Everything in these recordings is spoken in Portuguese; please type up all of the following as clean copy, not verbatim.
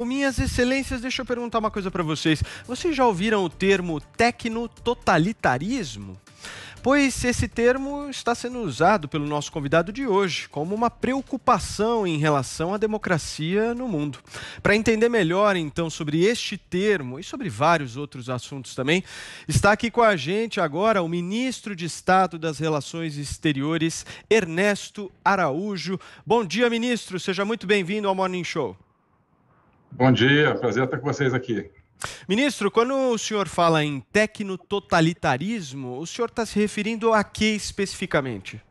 Minhas excelências, deixa eu perguntar uma coisa para vocês. Vocês já ouviram o termo tecnototalitarismo? Pois esse termo está sendo usado pelo nosso convidado de hoje como uma preocupação em relação à democracia no mundo. Para entender melhor, então, sobre este termo e sobre vários outros assuntos também, está aqui com a gente agora o ministro de Estado das Relações Exteriores, Ernesto Araújo. Bom dia, ministro. Seja muito bem-vindo ao Morning Show. Bom dia, prazer estar com vocês aqui. Ministro, quando o senhor fala em tecnototalitarismo, o senhor está se referindo a que especificamente?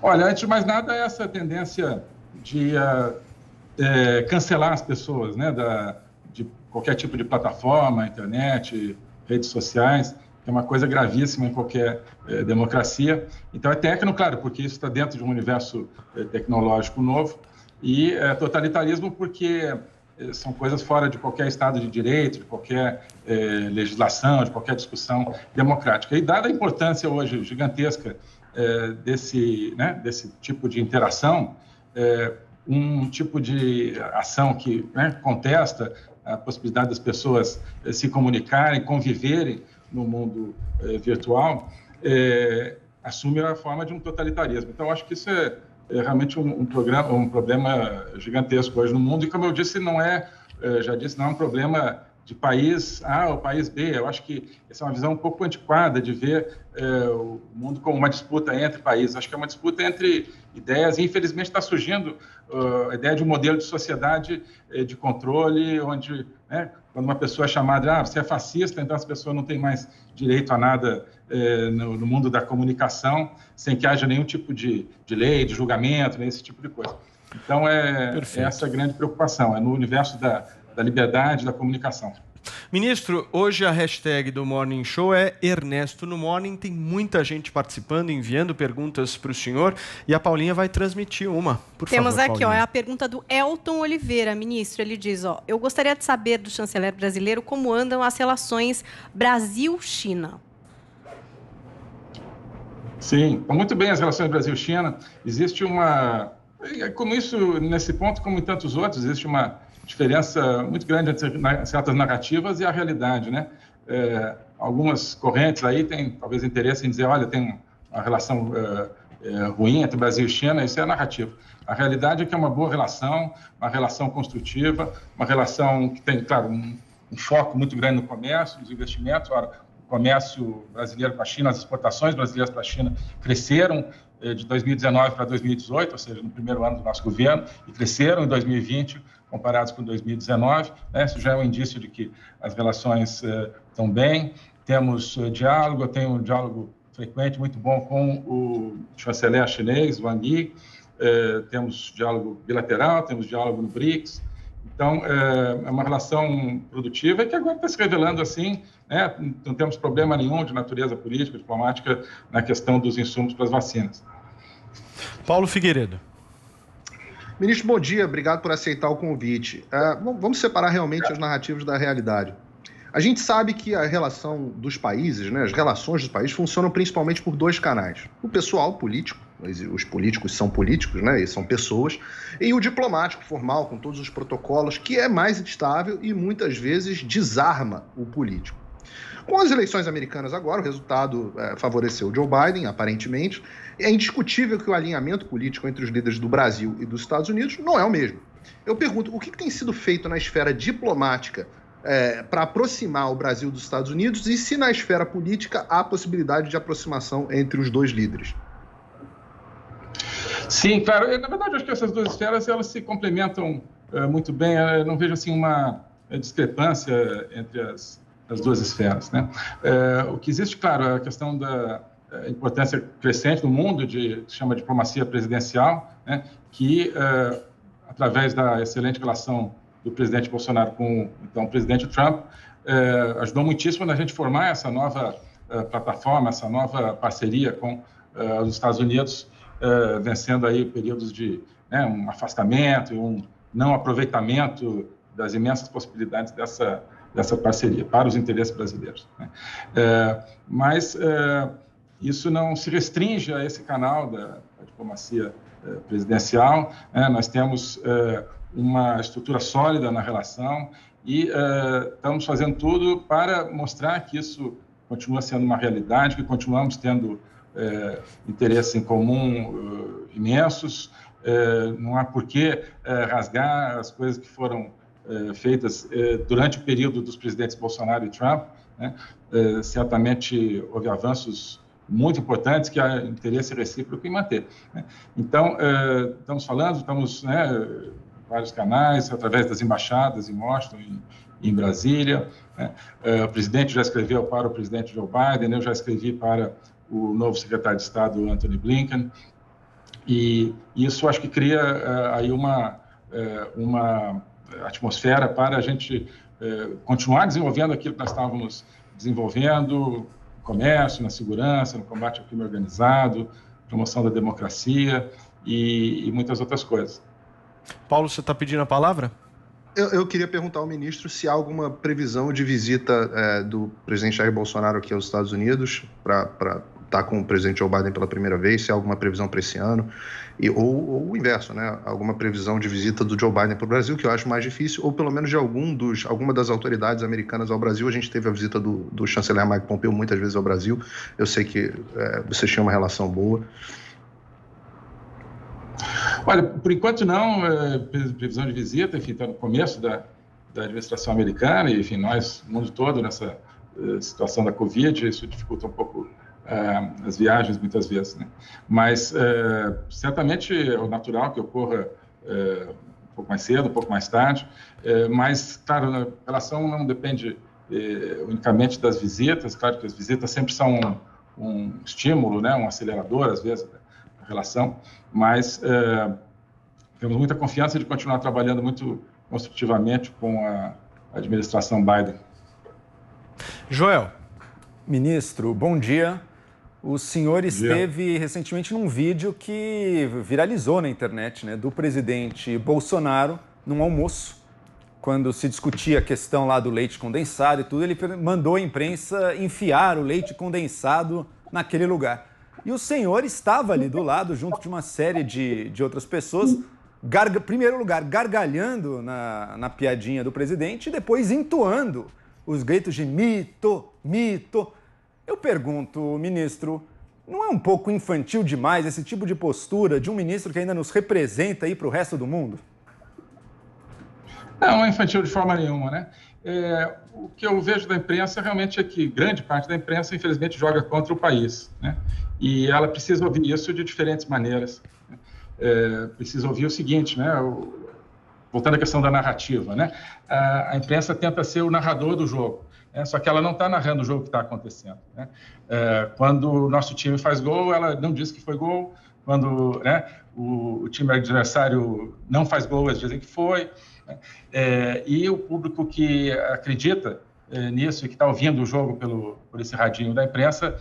Olha, antes de mais nada, essa tendência de cancelar as pessoas, né, de qualquer tipo de plataforma, internet, redes sociais, que é uma coisa gravíssima em qualquer democracia. Então, é tecno, claro, porque isso está dentro de um universo tecnológico novo, e totalitarismo porque são coisas fora de qualquer Estado de Direito, de qualquer legislação, de qualquer discussão democrática. E dada a importância hoje gigantesca desse tipo de interação, um tipo de ação que contesta a possibilidade das pessoas se comunicarem, conviverem no mundo virtual, assume a forma de um totalitarismo. Então, acho que isso é realmente um problema gigantesco hoje no mundo. E, como eu disse, não é um problema de país A ou país B. Eu acho que essa é uma visão um pouco antiquada de ver o mundo como uma disputa entre países. Acho que é uma disputa entre ideias e, infelizmente, está surgindo a ideia de um modelo de sociedade de controle, onde, quando uma pessoa é chamada, você é fascista, então as pessoas não têm mais direito a nada no mundo da comunicação, sem que haja nenhum tipo de lei, de julgamento, esse tipo de coisa. Então, essa a grande preocupação, é no universo da liberdade da comunicação. Ministro, hoje a hashtag do Morning Show é Ernesto no Morning. Tem muita gente participando, enviando perguntas para o senhor, e a Paulinha vai transmitir uma. Por Temos favor, aqui, Paulinha. a pergunta do Elton Oliveira, ministro. Ele diz, eu gostaria de saber do chanceler brasileiro como andam as relações Brasil-China. Sim, muito bem as relações Brasil-China. Existe como isso, nesse ponto, como em tantos outros, existe uma diferença muito grande entre certas narrativas e a realidade, né? Algumas correntes aí têm, talvez, interesse em dizer, olha, tem uma relação ruim entre Brasil e China, isso é a narrativa. A realidade é que é uma boa relação, uma relação construtiva, uma relação que tem, claro, um foco muito grande no comércio, nos investimentos. Ora, o comércio brasileiro com a China, as exportações brasileiras para a China cresceram de 2019 para 2018, ou seja, no primeiro ano do nosso governo, e cresceram em 2020, comparados com 2019. Isso já é um indício de que as relações estão bem. Temos diálogo, eu tenho um diálogo frequente, muito bom, com o chanceler chinês, Wang Yi. Temos diálogo bilateral, temos diálogo no BRICS. Então, é uma relação produtiva e que agora está se revelando assim, não temos problema nenhum de natureza política, diplomática, na questão dos insumos para as vacinas. Paulo Figueiredo. Ministro, bom dia. Obrigado por aceitar o convite. Vamos separar realmente as narrativas da realidade. A gente sabe que a relação dos países, as relações dos países funcionam principalmente por dois canais. O pessoal político, os políticos são políticos, e são pessoas, e o diplomático formal, com todos os protocolos, que é mais instável e muitas vezes desarma o político. Com as eleições americanas agora, o resultado favoreceu o Joe Biden, aparentemente. É indiscutível que o alinhamento político entre os líderes do Brasil e dos Estados Unidos não é o mesmo. Eu pergunto, o que tem sido feito na esfera diplomática para aproximar o Brasil dos Estados Unidos e se na esfera política há possibilidade de aproximação entre os dois líderes? Sim, claro. Na verdade, acho que essas duas esferas elas se complementam muito bem. Eu não vejo assim uma discrepância entre as duas esferas, né? O que existe, claro, é a questão da importância crescente no mundo que se chama diplomacia presidencial, né? Que, através da excelente relação do presidente Bolsonaro com então, o presidente Trump, ajudou muitíssimo na gente formar essa nova plataforma, essa nova parceria com os Estados Unidos, vencendo aí períodos de um afastamento e um não aproveitamento das imensas possibilidades dessa parceria para os interesses brasileiros, né? Mas isso não se restringe a esse canal da diplomacia presidencial, né? Nós temos uma estrutura sólida na relação e estamos fazendo tudo para mostrar que isso continua sendo uma realidade, que continuamos tendo interesses em comum imensos. Não há por que rasgar as coisas que foram feitas durante o período dos presidentes Bolsonaro e Trump, né? Certamente houve avanços muito importantes que há interesse recíproco em manter, né? Então, estamos falando, estamos, né, em vários canais, através das embaixadas em Washington, em Brasília, né? O presidente já escreveu para o presidente Joe Biden, eu já escrevi para o novo secretário de Estado, Antony Blinken, e isso acho que cria aí uma atmosfera para a gente continuar desenvolvendo aquilo que nós estávamos desenvolvendo, no comércio, na segurança, no combate ao crime organizado, promoção da democracia e muitas outras coisas. Paulo, você está pedindo a palavra? Eu queria perguntar ao ministro se há alguma previsão de visita do presidente Jair Bolsonaro aqui aos Estados Unidos para estar com o presidente Joe Biden pela primeira vez, se há alguma previsão para esse ano, ou o inverso, né? Alguma previsão de visita do Joe Biden para o Brasil, que eu acho mais difícil, ou pelo menos de alguma das autoridades americanas ao Brasil. A gente teve a visita do chanceler Mike Pompeo muitas vezes ao Brasil. Eu sei que vocês tinham uma relação boa. Olha, por enquanto não, previsão de visita, enfim, está no começo da administração americana, e enfim, nós, o mundo todo, nessa situação da Covid, isso dificulta um pouco as viagens muitas vezes, né? Mas certamente é o natural que ocorra um pouco mais cedo, um pouco mais tarde, mas, claro, a relação não depende unicamente das visitas. Claro que as visitas sempre são um estímulo, né? Um acelerador, às vezes, da relação, mas temos muita confiança de continuar trabalhando muito construtivamente com a administração Biden. Joel. Ministro, bom dia. O senhor esteve recentemente num vídeo que viralizou na internet, né, do presidente Bolsonaro num almoço, quando se discutia a questão lá do leite condensado e tudo, ele mandou a imprensa enfiar o leite condensado naquele lugar. E o senhor estava ali do lado, junto de uma série de outras pessoas, primeiro lugar, gargalhando na piadinha do presidente e depois entoando os gritos de mito, mito. Eu pergunto, ministro, não é um pouco infantil demais esse tipo de postura de um ministro que ainda nos representa aí para o resto do mundo? Não é infantil de forma nenhuma, né? O que eu vejo da imprensa realmente é que grande parte da imprensa, infelizmente, joga contra o país, né? E ela precisa ouvir isso de diferentes maneiras. Precisa ouvir o seguinte, né? Voltando à questão da narrativa, né? A imprensa tenta ser o narrador do jogo, né? Só que ela não está narrando o jogo que está acontecendo, né? Quando o nosso time faz gol, ela não diz que foi gol. Quando, né, o time adversário não faz gol, eles dizem que foi, né? E o público que acredita nisso e que está ouvindo o jogo por esse radinho da imprensa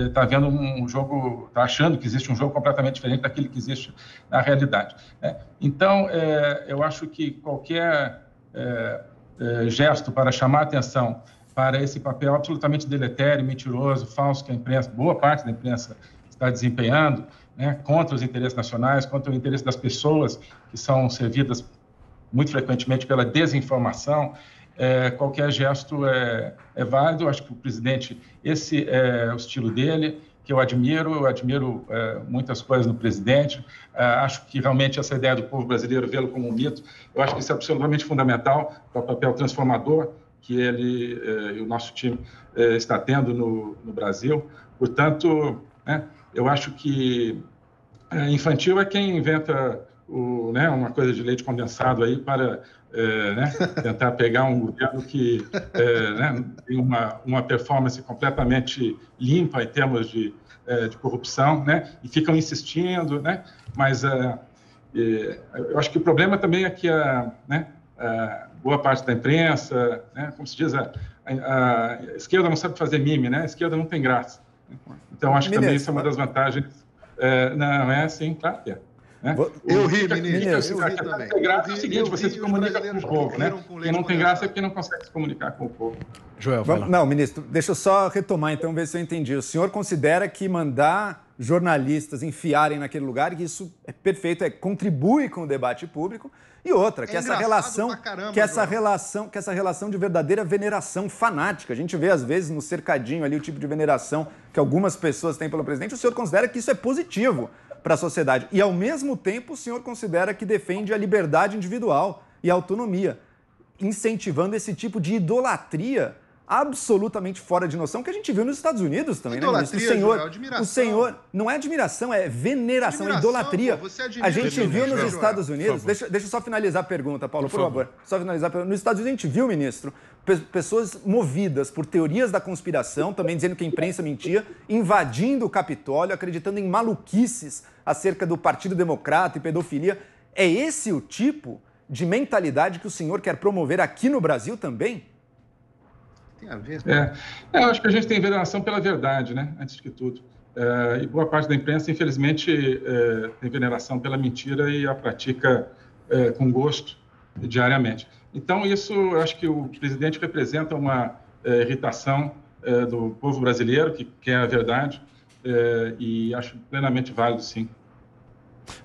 está vendo um jogo, está achando que existe um jogo completamente diferente daquele que existe na realidade, né? Então, eu acho que qualquer gesto para chamar atenção para esse papel absolutamente deletério, mentiroso, falso que a imprensa, boa parte da imprensa está desempenhando, né, contra os interesses nacionais, contra o interesse das pessoas que são servidas muito frequentemente pela desinformação. Qualquer gesto é válido. Acho que o presidente, esse é o estilo dele, que eu admiro muitas coisas no presidente. Acho que realmente essa ideia do povo brasileiro vê-lo como um mito, eu acho que isso é absolutamente fundamental para o papel transformador que ele e o nosso time está tendo no Brasil. Portanto, né, eu acho que infantil é quem inventa uma coisa de leite condensado aí para tentar pegar um governo que tem uma performance completamente limpa em termos de corrupção, né? E ficam insistindo, né? Mas eu acho que o problema também é que boa parte da imprensa, né, como se diz, a esquerda não sabe fazer mime, né? A esquerda não tem graça. Então, acho que também isso é uma das vantagens. Não é assim, claro que é. Né? Eu ri, ministro. Eu ri também. Tem graça é o seguinte, você se comunica com o povo, né? Quem não tem graça é porque não consegue se comunicar com o povo. Joel, vai lá. Não, ministro, deixa eu só retomar, então, ver se eu entendi. O senhor considera que mandar jornalistas enfiarem naquele lugar, que isso é perfeito, contribui com o debate público, e outra, que essa relação de verdadeira veneração fanática. A gente vê, às vezes, no cercadinho ali, o tipo de veneração que algumas pessoas têm pelo presidente. O senhor considera que isso é positivo para a sociedade. E, ao mesmo tempo, o senhor considera que defende a liberdade individual e a autonomia, incentivando esse tipo de idolatria absolutamente fora de noção que a gente viu nos Estados Unidos também, né, ministro? O senhor não é admiração, é veneração, é idolatria. A gente viu nos Estados Unidos, deixa eu só finalizar a pergunta, Paulo, por favor. Só finalizar a pergunta. Nos Estados Unidos a gente viu, ministro, pessoas movidas por teorias da conspiração, também dizendo que a imprensa mentia, invadindo o Capitólio, acreditando em maluquices acerca do Partido Democrata e pedofilia. É esse o tipo de mentalidade que o senhor quer promover aqui no Brasil também? Tem a ver? Eu acho que a gente tem veneração pela verdade, né? Antes de tudo. E boa parte da imprensa, infelizmente, tem veneração pela mentira e a pratica com gosto diariamente. Então, isso, eu acho que o presidente representa uma irritação do povo brasileiro, que quer a verdade, e acho plenamente válido, sim.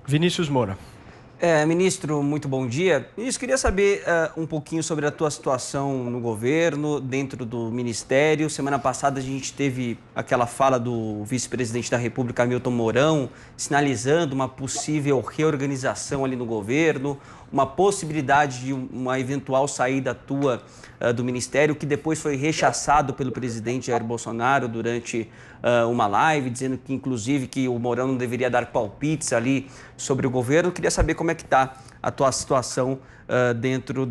Vinícius Moura. Ministro, muito bom dia. Ministro, queria saber um pouquinho sobre a tua situação no governo, dentro do Ministério. Semana passada a gente teve aquela fala do vice-presidente da República, Hamilton Mourão, sinalizando uma possível reorganização ali no governo, uma possibilidade de uma eventual saída tua do Ministério, que depois foi rechaçado pelo presidente Jair Bolsonaro durante uma live, dizendo que, inclusive, que o Mourão não deveria dar palpites ali sobre o governo. Eu queria saber como é que está a tua situação dentro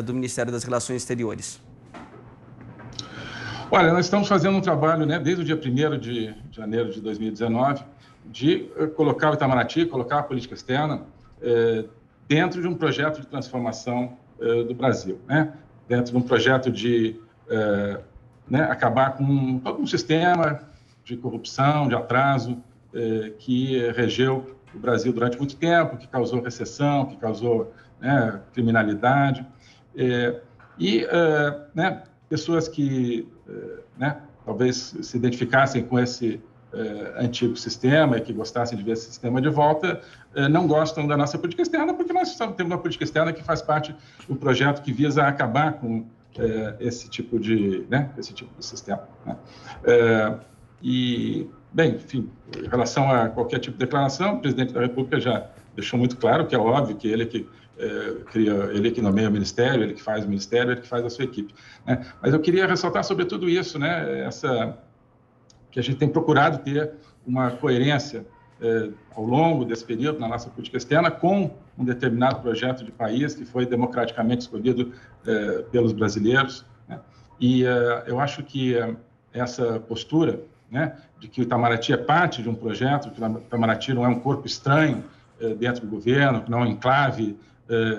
do Ministério das Relações Exteriores. Olha, nós estamos fazendo um trabalho, né, desde o dia 1º de janeiro de 2019, de colocar o Itamaraty, colocar a política externa dentro de um projeto de transformação do Brasil, né? Dentro de um projeto de acabar com todo um sistema de corrupção, de atraso, que regeu o Brasil durante muito tempo, que causou recessão, que causou criminalidade. Pessoas que talvez se identificassem com esse antigo sistema e que gostassem de ver esse sistema de volta, não gostam da nossa política externa, porque nós temos uma política externa que faz parte do projeto que visa acabar com esse tipo de sistema. Né? Enfim, em relação a qualquer tipo de declaração, o presidente da República já deixou muito claro que é óbvio que ele que ele que nomeia o ministério, ele que faz o ministério, ele que faz a sua equipe. Né? Mas eu queria ressaltar sobre tudo isso, né? Que a gente tem procurado ter uma coerência ao longo desse período na nossa política externa com um determinado projeto de país que foi democraticamente escolhido pelos brasileiros. Né? E eu acho que essa postura, né, de que o Itamaraty é parte de um projeto, que o Itamaraty não é um corpo estranho dentro do governo, que não é um enclave,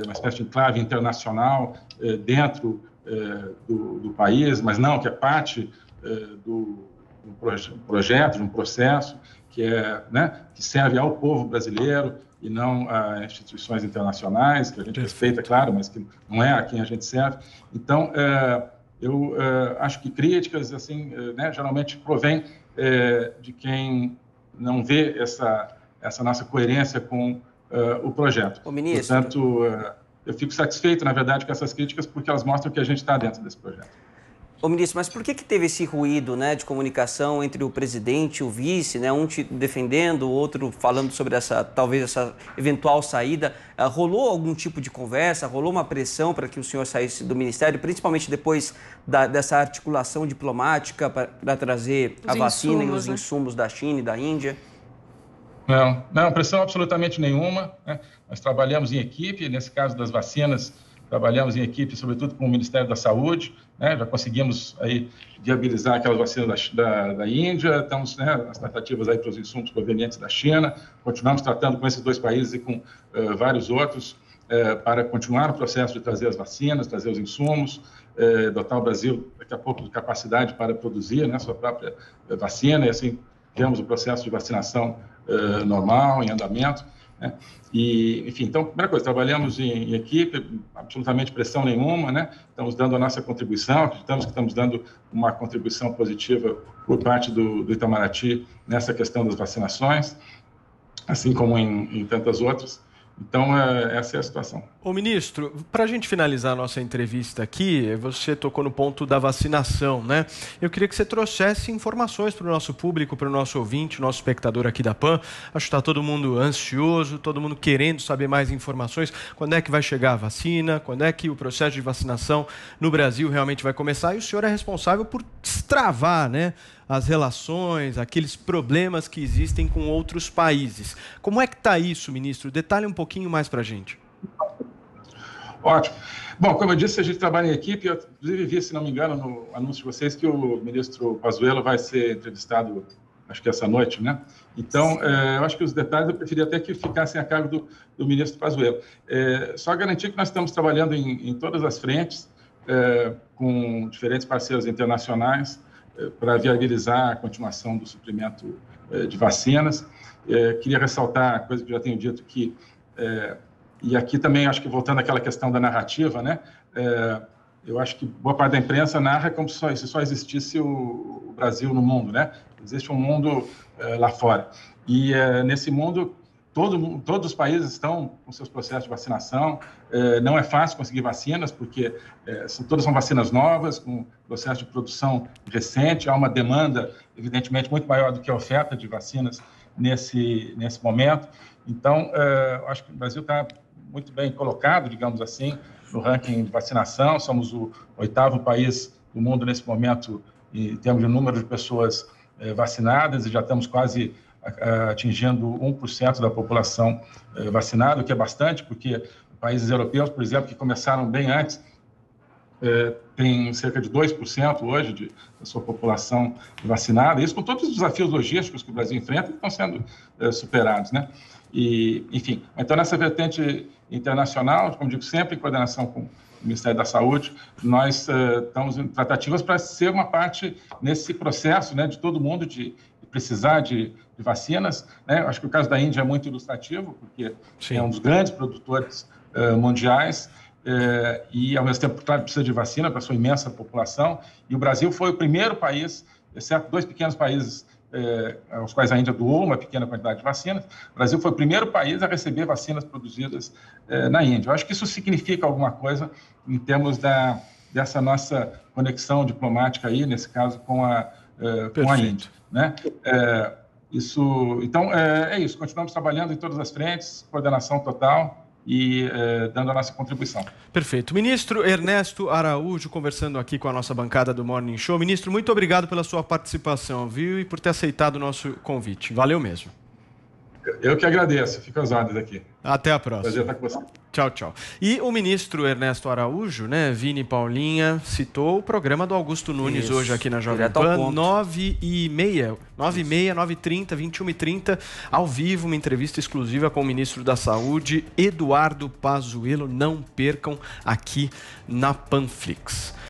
uma espécie de enclave internacional dentro do país, mas não, que é parte do projeto, de um processo que serve ao povo brasileiro e não a instituições internacionais, que a gente respeita, claro, mas que não é a quem a gente serve. Então, eu acho que críticas, assim, geralmente provêm de quem não vê essa nossa coerência com o projeto. Ô, ministro. Portanto, eu fico satisfeito, na verdade, com essas críticas, porque elas mostram que a gente está dentro desse projeto. Ô, ministro, mas por que teve esse ruído, né, de comunicação entre o presidente e o vice, né, um te defendendo, o outro falando sobre talvez essa eventual saída? Rolou algum tipo de conversa, rolou uma pressão para que o senhor saísse do ministério, principalmente depois dessa articulação diplomática para trazer a vacina e os insumos da China e da Índia? Não, pressão absolutamente nenhuma, né? Nós trabalhamos em equipe, nesse caso das vacinas, trabalhamos em equipe, sobretudo com o Ministério da Saúde, né? Já conseguimos aí viabilizar aquelas vacinas da Índia, estamos nas tratativas aí para os insumos provenientes da China, continuamos tratando com esses dois países e com vários outros para continuar o processo de trazer as vacinas, trazer os insumos, dotar o Brasil daqui a pouco de capacidade para produzir, né, sua própria vacina, e assim temos o processo de vacinação normal, em andamento. né? E, enfim, então, primeira coisa, trabalhamos em equipe, absolutamente pressão nenhuma, né? Estamos dando a nossa contribuição, acreditamos que estamos dando uma contribuição positiva por parte do Itamaraty nessa questão das vacinações, assim como em tantas outras. Então, essa é a situação. Ô, ministro, para a gente finalizar a nossa entrevista aqui, você tocou no ponto da vacinação, né? Eu queria que você trouxesse informações para o nosso público, para o nosso ouvinte, nosso espectador aqui da PAN. Acho que está todo mundo ansioso, todo mundo querendo saber mais informações. Quando é que vai chegar a vacina? Quando é que o processo de vacinação no Brasil realmente vai começar? E o senhor é responsável por destravar, né, as relações, aqueles problemas que existem com outros países. Como é que está isso, ministro? Detalhe um pouquinho mais para a gente. Ótimo. Bom, como eu disse, a gente trabalha em equipe. Eu, inclusive, vi, se não me engano, no anúncio de vocês, que o ministro Pazuello vai ser entrevistado, acho que essa noite, né? Então, eu acho que os detalhes eu preferia até que ficassem a cargo do ministro Pazuello. Só garantir que nós estamos trabalhando em todas as frentes, com diferentes parceiros internacionais, para viabilizar a continuação do suprimento de vacinas. Queria ressaltar a coisa que eu já tenho dito, que, e aqui também acho que voltando àquela questão da narrativa, né? Eu acho que boa parte da imprensa narra como se só existisse o Brasil no mundo, né? Existe um mundo lá fora. E nesse mundo, todos os países estão com seus processos de vacinação. Não é fácil conseguir vacinas, porque todas são vacinas novas, com processo de produção recente. Há uma demanda, evidentemente, muito maior do que a oferta de vacinas nesse momento. Então, acho que o Brasil está muito bem colocado, digamos assim, no ranking de vacinação. Somos o 8º país do mundo nesse momento em termos de número de pessoas vacinadas, e já estamos quase atingindo 1% da população vacinada, o que é bastante, porque países europeus, por exemplo, que começaram bem antes, tem cerca de 2% hoje da sua população vacinada, isso com todos os desafios logísticos que o Brasil enfrenta, que estão sendo superados, né? E, enfim, então nessa vertente internacional, como digo sempre, em coordenação com o Ministério da Saúde, nós estamos em tratativas para ser uma parte nesse processo, né, de todo mundo de precisar de vacinas, né? Acho que o caso da Índia é muito ilustrativo, porque é um dos grandes produtores mundiais, e ao mesmo tempo, claro, precisa de vacina para a sua imensa população, e o Brasil foi o primeiro país, exceto 2 pequenos países aos quais a Índia doou uma pequena quantidade de vacinas. O Brasil foi o primeiro país a receber vacinas produzidas na Índia. Eu acho que isso significa alguma coisa em termos dessa nossa conexão diplomática aí, nesse caso, com a Índia, né? Então, é isso. Continuamos trabalhando em todas as frentes, coordenação total e dando a nossa contribuição. Perfeito. Ministro Ernesto Araújo, conversando aqui com a nossa bancada do Morning Show. Ministro, muito obrigado pela sua participação, viu? E por ter aceitado o nosso convite. Valeu mesmo. Eu que agradeço. Fico às ordens aqui. Até a próxima. Prazer estar com você. Tchau, tchau. E o ministro Ernesto Araújo, né, Vini Paulinha, citou o programa do Augusto Nunes. Isso, hoje aqui na Jovem Pan, 9h30, 9h30, 21h30, ao vivo, uma entrevista exclusiva com o ministro da Saúde, Eduardo Pazuello. Não percam aqui na Panflix.